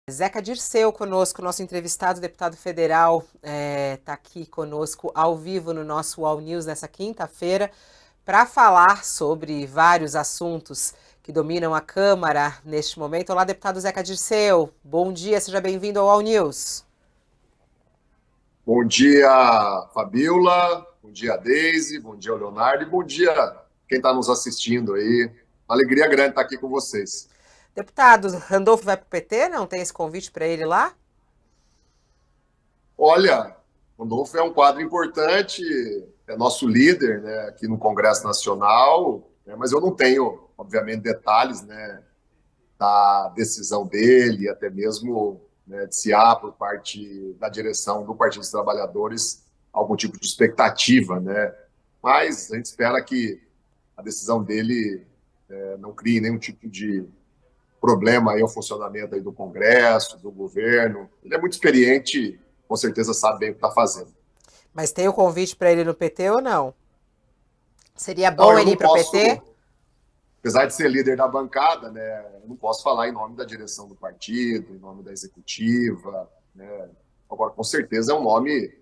Zeca Dirceu conosco, nosso entrevistado, deputado federal, está aqui conosco ao vivo no nosso All News nessa quinta-feira para falar sobre vários assuntos que dominam a Câmara neste momento. Olá, deputado Zeca Dirceu, bom dia, seja bem-vindo ao All News. Bom dia, Fabiola, bom dia, Deise, bom dia, Leonardo, e bom dia quem está nos assistindo aí. Uma alegria grande estar aqui com vocês. Deputado, Randolfo vai para o PT? Não tem esse convite para ele lá? Olha, Randolfo é um quadro importante, é nosso líder, né, aqui no Congresso Nacional, né, mas eu não tenho, obviamente, detalhes, né, da decisão dele, até mesmo, né, de se há por parte da direção do Partido dos Trabalhadores algum tipo de expectativa, né? Mas a gente espera que a decisão dele não crie nenhum tipo de problema aí ao funcionamento aí do Congresso, do governo. Ele é muito experiente, com certeza sabe bem o que está fazendo. Mas tem o convite para ele no PT ou não? Seria Não, bom eu ele não ir para o posso, PT? apesar de ser líder da bancada, né, eu não posso falar em nome da direção do partido, em nome da executiva, né. Agora, com certeza é um nome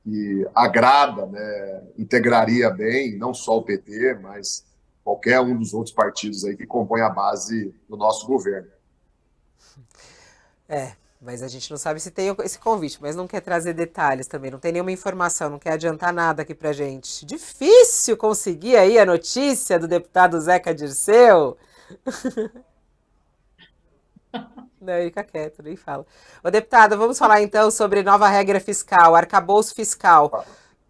que agrada, né, integraria bem, não só o PT, mas qualquer um dos outros partidos aí que compõem a base do nosso governo. Mas a gente não sabe se tem esse convite, mas não quer trazer detalhes também, não tem nenhuma informação, não quer adiantar nada aqui pra gente. Difícil conseguir aí a notícia do deputado Zeca Dirceu. Não, ele fica quieto, nem fala. Ô, deputado, vamos falar então sobre nova regra fiscal, arcabouço fiscal.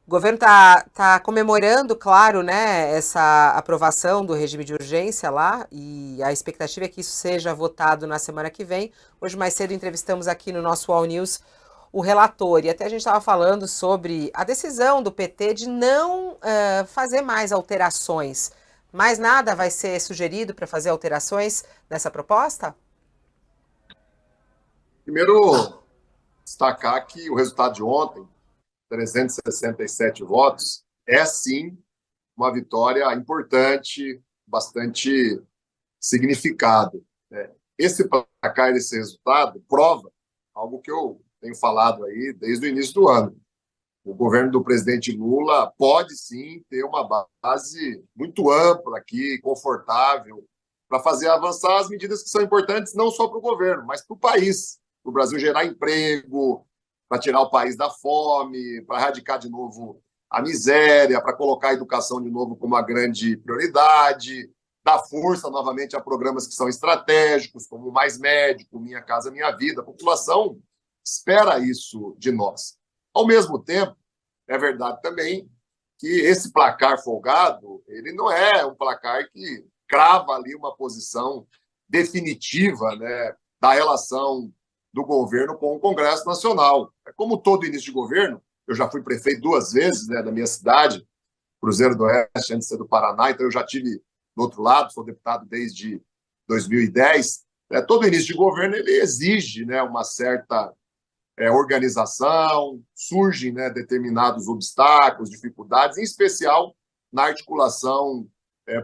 O governo tá comemorando, claro, né, essa aprovação do regime de urgência lá, e a expectativa é que isso seja votado na semana que vem. Hoje, mais cedo, entrevistamos aqui no nosso All News o relator, e até a gente estava falando sobre a decisão do PT de não fazer mais alterações. Mais nada vai ser sugerido para fazer alterações nessa proposta? Primeiro, destacar que o resultado de ontem, 367 votos, é sim uma vitória importante, bastante significado, né? Esse placar, esse resultado, prova algo que eu tenho falado aí desde o início do ano. O governo do presidente Lula pode sim ter uma base muito ampla aqui, confortável, para fazer avançar as medidas que são importantes não só para o governo, mas para o país, para o Brasil gerar emprego, para tirar o país da fome, para erradicar de novo a miséria, para colocar a educação de novo como uma grande prioridade, dar força novamente a programas que são estratégicos, como o Mais Médico, Minha Casa Minha Vida. A população espera isso de nós. Ao mesmo tempo, é verdade também que esse placar folgado, ele não é um placar que crava ali uma posição definitiva, né, da relação do governo com o Congresso Nacional. É como todo início de governo, eu já fui prefeito 2 vezes, né, da minha cidade, Cruzeiro do Oeste, antes de ser do Paraná, então eu já tive do outro lado, sou deputado desde 2010. Todo início de governo ele exige, né, uma certa organização, surgem, né, determinados obstáculos, dificuldades, em especial na articulação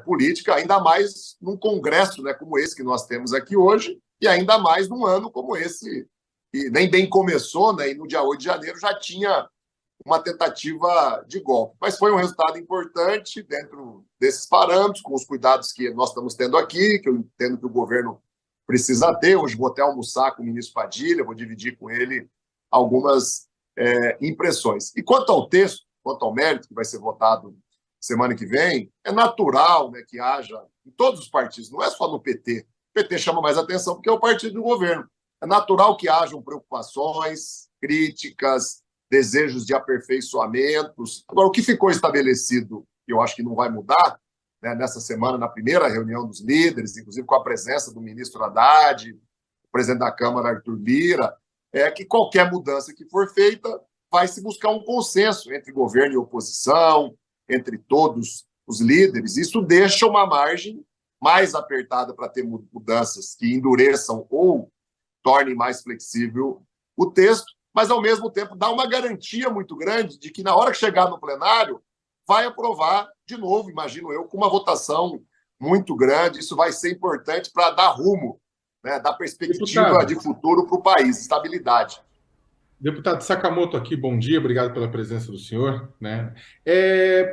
política, ainda mais num congresso, né, como esse que nós temos aqui hoje, e ainda mais num ano como esse, que nem bem começou, né, e no dia 8 de janeiro já tinha uma tentativa de golpe. Mas foi um resultado importante dentro desses parâmetros, com os cuidados que nós estamos tendo aqui, que eu entendo que o governo precisa ter. Hoje vou até almoçar com o ministro Padilha, vou dividir com ele algumas impressões. E quanto ao texto, quanto ao mérito que vai ser votado semana que vem, é natural, né, que haja em todos os partidos, não é só no PT. O PT chama mais atenção porque é o partido do governo. É natural que hajam preocupações, críticas, desejos de aperfeiçoamentos. Agora, o que ficou estabelecido, que eu acho que não vai mudar, né, nessa semana, na primeira reunião dos líderes, inclusive com a presença do ministro Haddad, o presidente da Câmara, Arthur Lira, é que qualquer mudança que for feita vai se buscar um consenso entre governo e oposição, entre todos os líderes. Isso deixa uma margem mais apertada para ter mudanças que endureçam ou tornem mais flexível o texto, mas, ao mesmo tempo, dá uma garantia muito grande de que, na hora que chegar no plenário, vai aprovar de novo, imagino eu, com uma votação muito grande. Isso vai ser importante para dar rumo né, da perspectiva Deputado, de futuro para o país, estabilidade. Deputado Sakamoto aqui, bom dia, obrigado pela presença do senhor, né?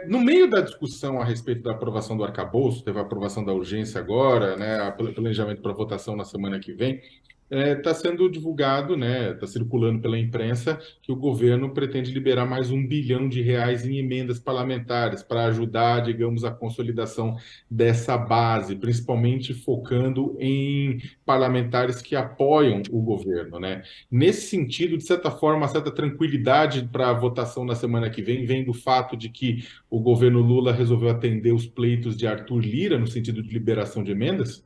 No meio da discussão a respeito da aprovação do arcabouço, teve a aprovação da urgência agora, né? Planejamento para votação na semana que vem, está sendo divulgado, né? Está circulando pela imprensa que o governo pretende liberar mais R$ 1 bilhão em emendas parlamentares para ajudar, digamos, a consolidação dessa base, principalmente focando em parlamentares que apoiam o governo, né? Nesse sentido, de certa forma, uma certa tranquilidade para a votação na semana que vem do fato de que o governo Lula resolveu atender os pleitos de Arthur Lira no sentido de liberação de emendas?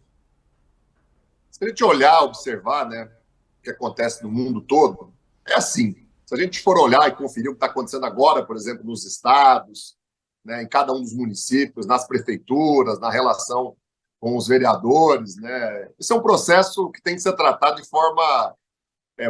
Se a gente olhar, observar, né, o que acontece no mundo todo, é assim. Se a gente for olhar e conferir o que está acontecendo agora, por exemplo, nos estados, né, em cada um dos municípios, nas prefeituras, na relação com os vereadores, né, esse é um processo que tem que ser tratado de forma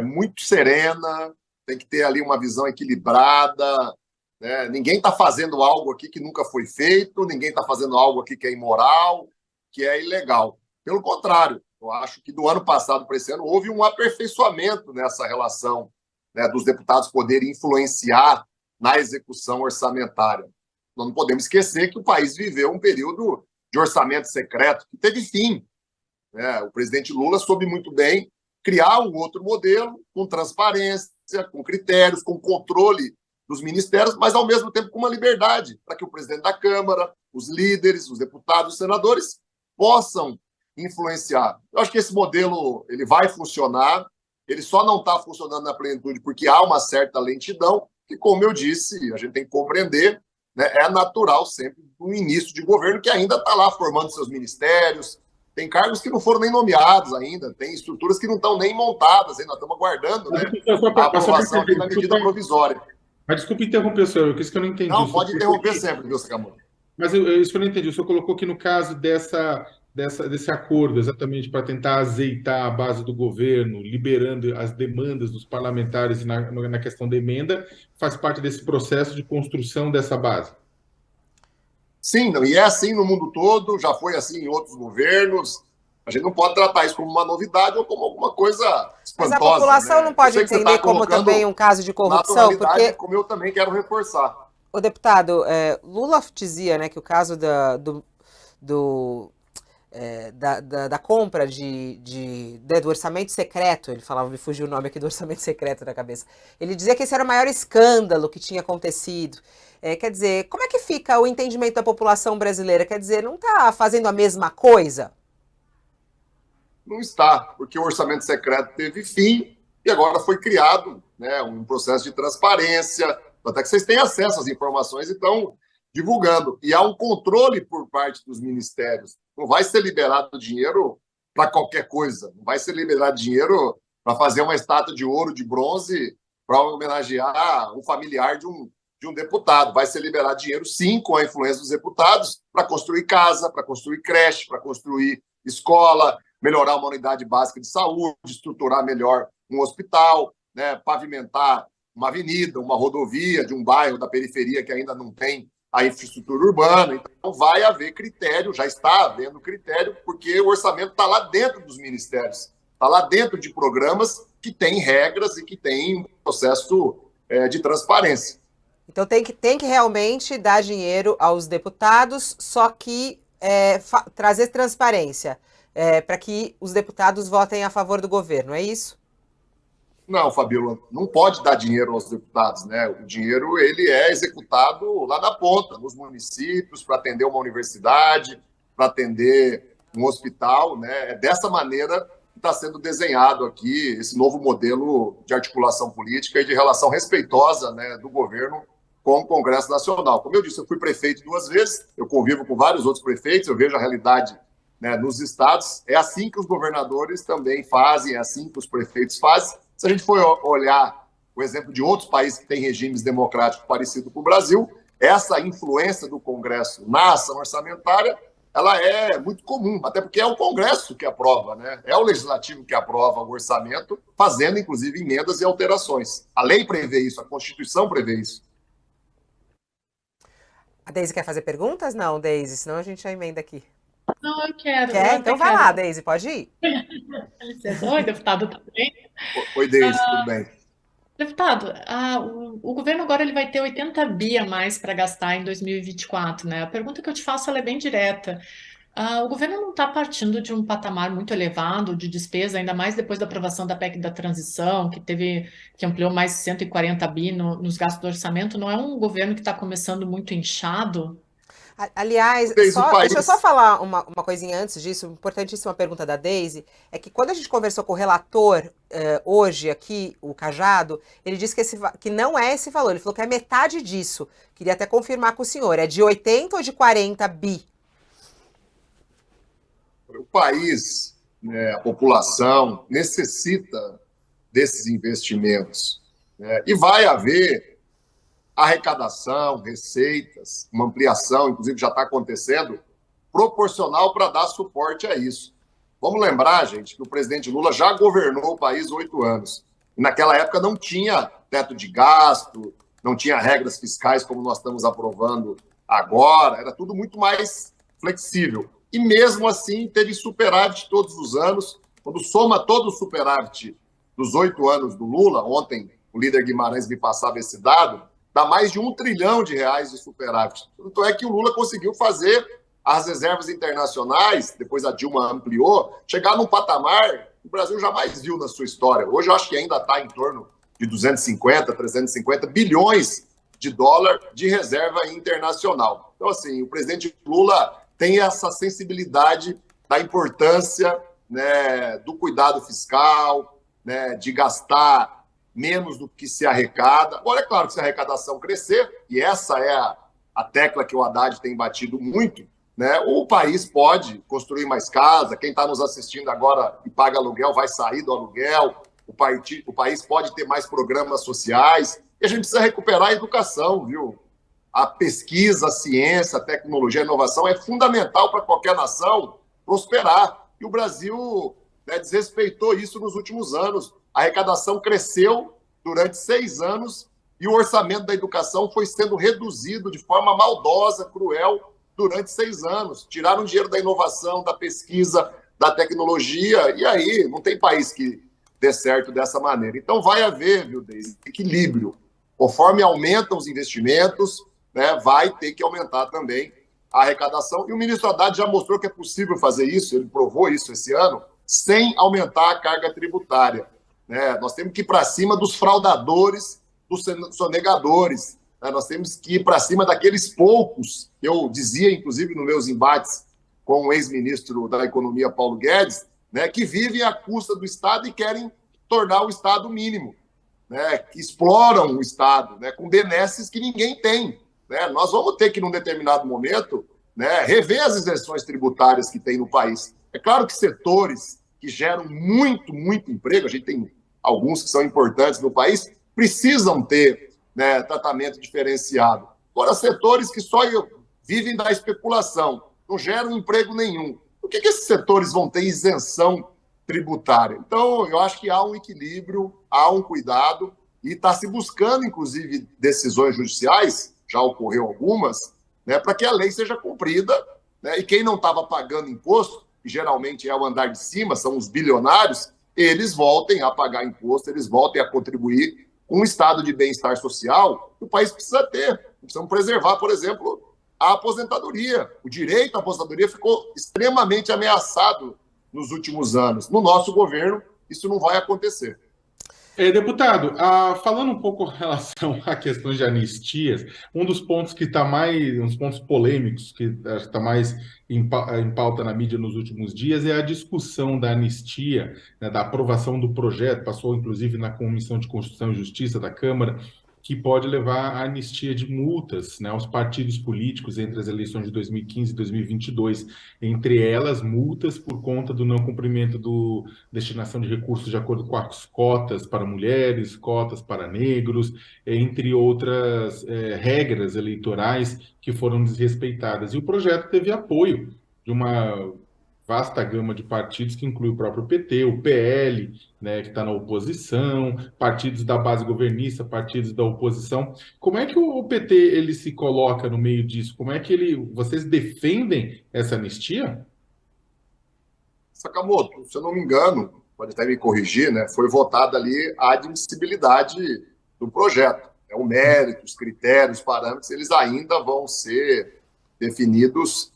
muito serena, tem que ter ali uma visão equilibrada, né? Ninguém está fazendo algo aqui que nunca foi feito, ninguém está fazendo algo aqui que é imoral, que é ilegal. Pelo contrário, eu acho que do ano passado para esse ano houve um aperfeiçoamento nessa relação, né, dos deputados poderem influenciar na execução orçamentária. Nós não podemos esquecer que o país viveu um período de orçamento secreto que teve fim, né? O presidente Lula soube muito bem criar um outro modelo com transparência, com critérios, com controle dos ministérios, mas ao mesmo tempo com uma liberdade para que o presidente da Câmara, os líderes, os deputados, os senadores possam influenciar. Eu acho que esse modelo ele vai funcionar, ele só não está funcionando na plenitude porque há uma certa lentidão, que, como eu disse, a gente tem que compreender, né, é natural sempre do início de governo que ainda está lá formando seus ministérios, tem cargos que não foram nem nomeados ainda, tem estruturas que não estão nem montadas, ainda estamos aguardando, né, a aprovação aqui da medida provisória. Mas desculpe interromper o senhor, isso que eu não entendi. Não, pode interromper sempre, viu, Sakamoto? Mas isso que eu não entendi. O senhor colocou que no caso desse acordo, exatamente para tentar azeitar a base do governo, liberando as demandas dos parlamentares na questão da emenda, faz parte desse processo de construção dessa base. Sim, não, e é assim no mundo todo, já foi assim em outros governos. A gente não pode tratar isso como uma novidade ou como alguma coisa espantosa. Mas a população, né? não pode entender como também um caso de corrupção, porque... Como eu também quero reforçar. O deputado, Lula dizia, né, que o caso da compra do orçamento secreto, ele falava, me fugiu o nome aqui do orçamento secreto da cabeça, ele dizia que esse era o maior escândalo que tinha acontecido. Quer dizer, como é que fica o entendimento da população brasileira? Quer dizer, não está fazendo a mesma coisa? Não está, porque o orçamento secreto teve fim e agora foi criado, né, um processo de transparência, até que vocês têm acesso às informações e estão divulgando. E há um controle por parte dos ministérios. Não vai ser liberado dinheiro para qualquer coisa, não vai ser liberado dinheiro para fazer uma estátua de ouro, de bronze, para homenagear um familiar de um deputado. Vai ser liberado dinheiro, sim, com a influência dos deputados, para construir casa, para construir creche, para construir escola, melhorar uma unidade básica de saúde, estruturar melhor um hospital, né, pavimentar uma avenida, uma rodovia de um bairro da periferia que ainda não tem a infraestrutura urbana. Então, vai haver critério, já está havendo critério, porque o orçamento está lá dentro dos ministérios, está lá dentro de programas que têm regras e que têm um processo de transparência. Então, tem que realmente dar dinheiro aos deputados, só que trazer transparência. Para que os deputados votem a favor do governo, é isso? Não, Fabíola, não pode dar dinheiro aos deputados, né? O dinheiro ele é executado lá na ponta, nos municípios, para atender uma universidade, para atender um hospital, né? É dessa maneira que está sendo desenhado aqui esse novo modelo de articulação política e de relação respeitosa, né, do governo com o Congresso Nacional. Como eu disse, eu fui prefeito 2 vezes, eu convivo com vários outros prefeitos, eu vejo a realidade, né, nos estados. É assim que os governadores também fazem, é assim que os prefeitos fazem. Se a gente for olhar o exemplo de outros países que têm regimes democráticos parecidos com o Brasil, essa influência do Congresso na ação orçamentária, ela é muito comum, até porque é o Congresso que aprova, né? É o Legislativo que aprova o orçamento, fazendo, inclusive, emendas e alterações. A lei prevê isso, a Constituição prevê isso. A Deise quer fazer perguntas? Não, Deise, senão a gente já emenda aqui. Não, eu quero, eu Quer? até Então vai lá, quero. Deise, pode ir. Com licença. Oi, deputado, tudo bem? Oi, Deise, tudo bem? Deputado, o governo agora ele vai ter 80 bi a mais para gastar em 2024, né? A pergunta que eu te faço ela é bem direta. O governo não está partindo de um patamar muito elevado de despesa, ainda mais depois da aprovação da PEC da transição, que ampliou mais 140 bi nos gastos do orçamento. Não é um governo que está começando muito inchado? Aliás, Deise, o deixa eu só país. falar uma coisinha antes disso, importantíssima pergunta da Deise, é que quando a gente conversou com o relator hoje aqui, o Cajado, ele disse que não é esse valor, ele falou que é metade disso. Queria até confirmar com o senhor, é de 80 ou de 40 bi? O país, né, a população, necessita desses investimentos, né? E vai haver arrecadação, receitas, uma ampliação, inclusive já está acontecendo, proporcional para dar suporte a isso. Vamos lembrar, gente, que o presidente Lula já governou o país 8 anos. E naquela época não tinha teto de gasto, não tinha regras fiscais como nós estamos aprovando agora, era tudo muito mais flexível. E mesmo assim teve superávit todos os anos. Quando soma todo o superávit dos 8 anos do Lula, ontem o líder Guimarães me passava esse dado, dá mais de R$ 1 trilhão de superávit. Tanto é que o Lula conseguiu fazer as reservas internacionais, depois a Dilma ampliou, chegar num patamar que o Brasil jamais viu na sua história. Hoje eu acho que ainda está em torno de 250, 350 bilhões de dólar de reserva internacional. Então, assim, o presidente Lula tem essa sensibilidade da importância, né, do cuidado fiscal, né, de gastar menos do que se arrecada. Agora, é claro que se a arrecadação crescer, e essa é a tecla que o Haddad tem batido muito, né, o país pode construir mais casa, quem está nos assistindo agora e paga aluguel vai sair do aluguel, o país pode ter mais programas sociais, e a gente precisa recuperar a educação, viu? A pesquisa, a ciência, a tecnologia, a inovação é fundamental para qualquer nação prosperar. E o Brasil, né, desrespeitou isso nos últimos anos. A arrecadação cresceu durante 6 anos e o orçamento da educação foi sendo reduzido de forma maldosa, cruel, durante 6 anos. Tiraram dinheiro da inovação, da pesquisa, da tecnologia, e aí não tem país que dê certo dessa maneira. Então vai haver, viu, Deise, equilíbrio. Conforme aumentam os investimentos, né, vai ter que aumentar também a arrecadação. E o ministro Haddad já mostrou que é possível fazer isso, ele provou isso esse ano, sem aumentar a carga tributária. Né? Nós temos que ir para cima dos fraudadores, dos sonegadores. Né? Nós temos que ir para cima daqueles poucos, eu dizia, inclusive, nos meus embates com o ex-ministro da Economia, Paulo Guedes, né, que vivem à custa do Estado e querem tornar o Estado mínimo, né, que exploram o Estado, né, com benesses que ninguém tem. Né? Nós vamos ter que, num determinado momento, né, rever as isenções tributárias que tem no país. É claro que setores que geram muito, muito emprego, a gente tem alguns que são importantes no país, precisam ter, né, tratamento diferenciado. Agora, setores que só vivem da especulação, não geram emprego nenhum, por que esses setores vão ter isenção tributária? Então, eu acho que há um equilíbrio, há um cuidado, e está se buscando, inclusive, decisões judiciais, já ocorreu algumas, né, para que a lei seja cumprida, né, e quem não estava pagando imposto, que geralmente é o andar de cima, são os bilionários, eles voltem a pagar imposto, eles voltem a contribuir com um estado de bem-estar social que o país precisa ter. Precisamos preservar, por exemplo, a aposentadoria. O direito à aposentadoria ficou extremamente ameaçado nos últimos anos. No nosso governo, isso não vai acontecer. Deputado, falando um pouco em relação a questões de anistias, um dos pontos que está mais, uns pontos polêmicos que está mais em pauta na mídia nos últimos dias é a discussão da anistia, né, da aprovação do projeto, passou inclusive na Comissão de Constituição e Justiça da Câmara, que pode levar à anistia de multas, né, aos partidos políticos entre as eleições de 2015 e 2022, entre elas multas por conta do não cumprimento do destinação de recursos de acordo com as cotas para mulheres, cotas para negros, entre outras regras eleitorais que foram desrespeitadas. E o projeto teve apoio de uma vasta gama de partidos que inclui o próprio PT, o PL, né, que está na oposição, partidos da base governista, partidos da oposição. Como é que o PT ele se coloca no meio disso? Como é que vocês defendem essa anistia? Sakamoto, se eu não me engano, pode até me corrigir, né? Foi votada ali a admissibilidade do projeto. O mérito, os critérios, os parâmetros, eles ainda vão ser definidos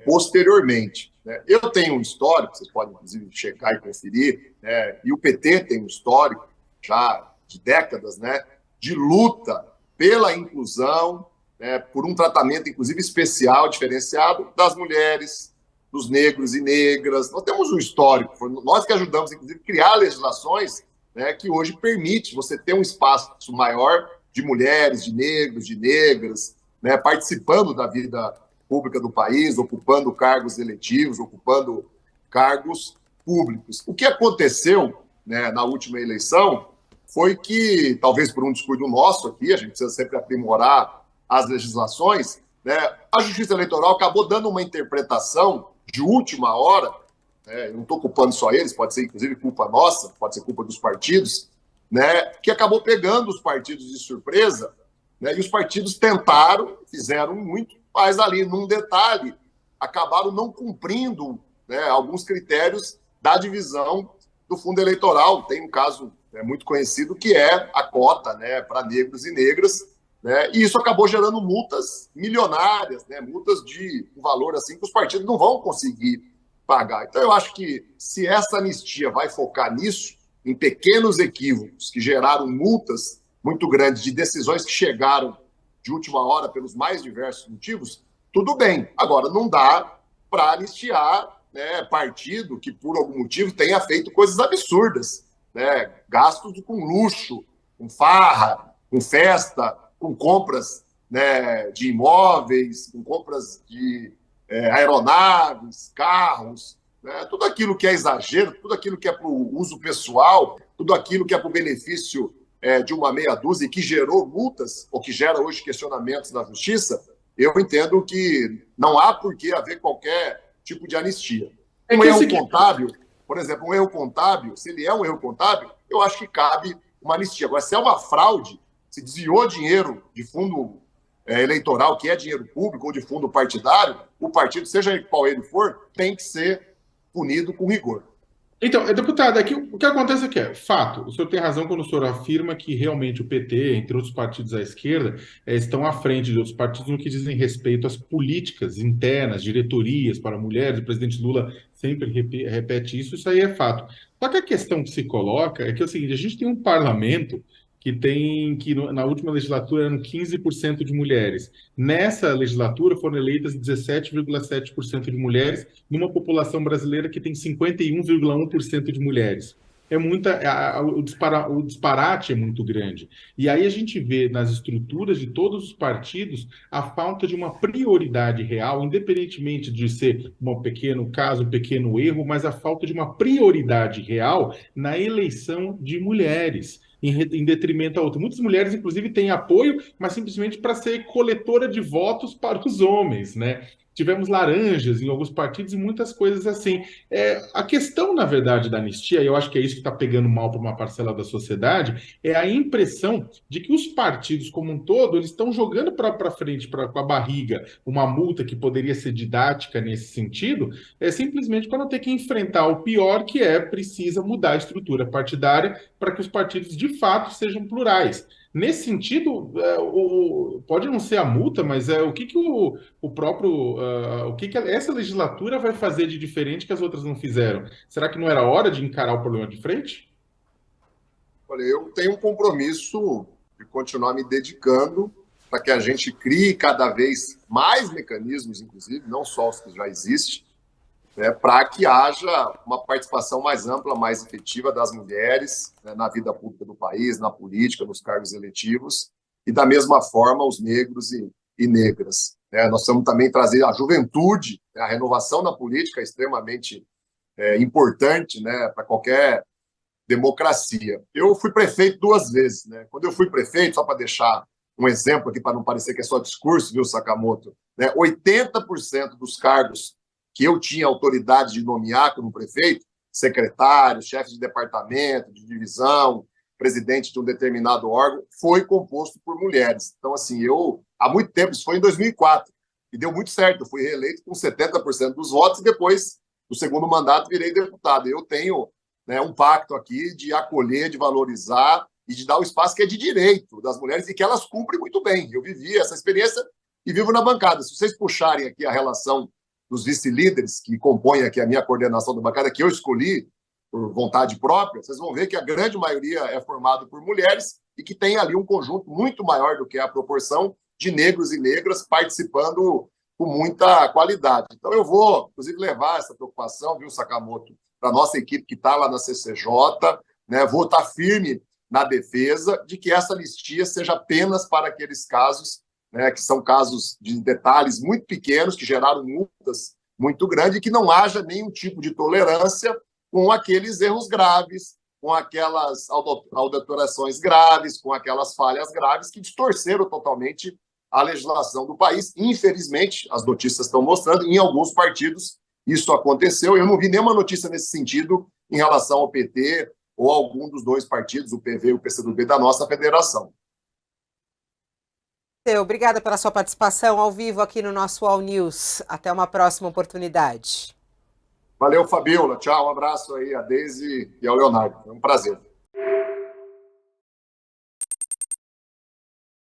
posteriormente. Né? Eu tenho um histórico, vocês podem, inclusive, checar e conferir, né? E o PT tem um histórico já de décadas, né? De luta pela inclusão, né? Por um tratamento, inclusive, especial, diferenciado das mulheres, dos negros e negras. Nós temos um histórico, nós que ajudamos, inclusive, a criar legislações, né, que hoje permite você ter um espaço maior de mulheres, de negros, de negras, né, participando da vida pública do país, ocupando cargos eletivos, ocupando cargos públicos. O que aconteceu, né, na última eleição foi que, talvez por um descuido nosso aqui, a gente precisa sempre aprimorar as legislações, né, a Justiça Eleitoral acabou dando uma interpretação de última hora, né, eu não estou culpando só eles, pode ser inclusive culpa nossa, pode ser culpa dos partidos, né, que acabou pegando os partidos de surpresa, né, e os partidos tentaram, fizeram muito, mas ali, num detalhe, acabaram não cumprindo, né, alguns critérios da divisão do fundo eleitoral. Tem um caso muito conhecido que é a cota, né, para negros e negras, né, e isso acabou gerando multas milionárias, né, multas de um valor assim que os partidos não vão conseguir pagar. Então, eu acho que se essa anistia vai focar nisso, em pequenos equívocos que geraram multas muito grandes de decisões que chegaram de última hora pelos mais diversos motivos, tudo bem. Agora, não dá para anistiar, né, partido que, por algum motivo, tenha feito coisas absurdas, né, gastos com luxo, com farra, com festa, com compras, né, de imóveis, com compras de aeronaves, carros, né, tudo aquilo que é exagero, tudo aquilo que é para o uso pessoal, tudo aquilo que é para o benefício de uma meia dúzia e que gerou multas, ou que gera hoje questionamentos na justiça, eu entendo que não há por que haver qualquer tipo de anistia. Um erro contábil, por exemplo, um erro contábil, se ele é um erro contábil, eu acho que cabe uma anistia. Agora, se é uma fraude, se desviou dinheiro de fundo eleitoral, que é dinheiro público, ou de fundo partidário, o partido, seja qual ele for, tem que ser punido com rigor. Então, deputado, aqui o que acontece aqui é fato. O senhor tem razão quando o senhor afirma que realmente o PT, entre outros partidos à esquerda, estão à frente de outros partidos no que dizem respeito às políticas internas, diretorias para mulheres. O presidente Lula sempre repete isso, isso aí é fato. Só que a questão que se coloca é que é o seguinte: a gente tem um parlamento na última legislatura eram 15% de mulheres. Nessa legislatura foram eleitas 17,7% de mulheres, numa população brasileira que tem 51,1% de mulheres. O disparate é muito grande. E aí a gente vê nas estruturas de todos os partidos a falta de uma prioridade real, independentemente de ser um pequeno caso, um pequeno erro, mas a falta de uma prioridade real na eleição de mulheres, em detrimento a outra. Muitas mulheres, inclusive, têm apoio, mas simplesmente para ser coletora de votos para os homens, né? Tivemos laranjas em alguns partidos e muitas coisas assim. A questão, na verdade, da anistia, e eu acho que é isso que está pegando mal para uma parcela da sociedade, é a impressão de que os partidos como um todo, eles estão jogando para frente, com a barriga, uma multa que poderia ser didática nesse sentido, simplesmente para não ter que enfrentar o pior, que precisa mudar a estrutura partidária para que os partidos, de fato, sejam plurais. Nesse sentido, pode não ser a multa, mas o que essa legislatura vai fazer de diferente que as outras não fizeram? Será que não era hora de encarar o problema de frente? Olha, eu tenho um compromisso de continuar me dedicando para que a gente crie cada vez mais mecanismos, inclusive, não só os que já existem, né, para que haja uma participação mais ampla, mais efetiva das mulheres, né, na vida pública do país, na política, nos cargos eletivos, e da mesma forma os negros e negras. Né? Nós precisamos também trazer a juventude, né, a renovação na política é extremamente importante, né, para qualquer democracia. Eu fui prefeito 2 vezes. Né? Quando eu fui prefeito, só para deixar um exemplo aqui, para não parecer que é só discurso, viu, Sakamoto? Né? 80% dos cargos que eu tinha autoridade de nomear como prefeito, secretário, chefe de departamento, de divisão, presidente de um determinado órgão, foi composto por mulheres. Então, assim, há muito tempo, isso foi em 2004, e deu muito certo, eu fui reeleito com 70% dos votos, e depois no segundo mandato virei deputado. Eu tenho, né, um pacto aqui de acolher, de valorizar e de dar o espaço que é de direito das mulheres e que elas cumprem muito bem. Eu vivi essa experiência e vivo na bancada. Se vocês puxarem aqui a relação dos vice-líderes que compõem aqui a minha coordenação da bancada, que eu escolhi por vontade própria, vocês vão ver que a grande maioria é formada por mulheres e que tem ali um conjunto muito maior do que a proporção de negros e negras participando com muita qualidade. Então eu vou, inclusive, levar essa preocupação, viu, Sakamoto, para a nossa equipe que está lá na CCJ, né? Vou estar firme na defesa de que essa anistia seja apenas para aqueles casos, né, que são casos de detalhes muito pequenos, que geraram multas muito grandes, e que não haja nenhum tipo de tolerância com aqueles erros graves, com aquelas adulterações graves, com aquelas falhas graves que distorceram totalmente a legislação do país. Infelizmente, as notícias estão mostrando, em alguns partidos isso aconteceu. Eu não vi nenhuma notícia nesse sentido em relação ao PT ou a algum dos dois partidos, o PV e o PCdoB, da nossa federação. Obrigada pela sua participação ao vivo aqui no nosso All News. Até uma próxima oportunidade. Valeu, Fabiola. Tchau, um abraço aí a Deise e ao Leonardo. É um prazer.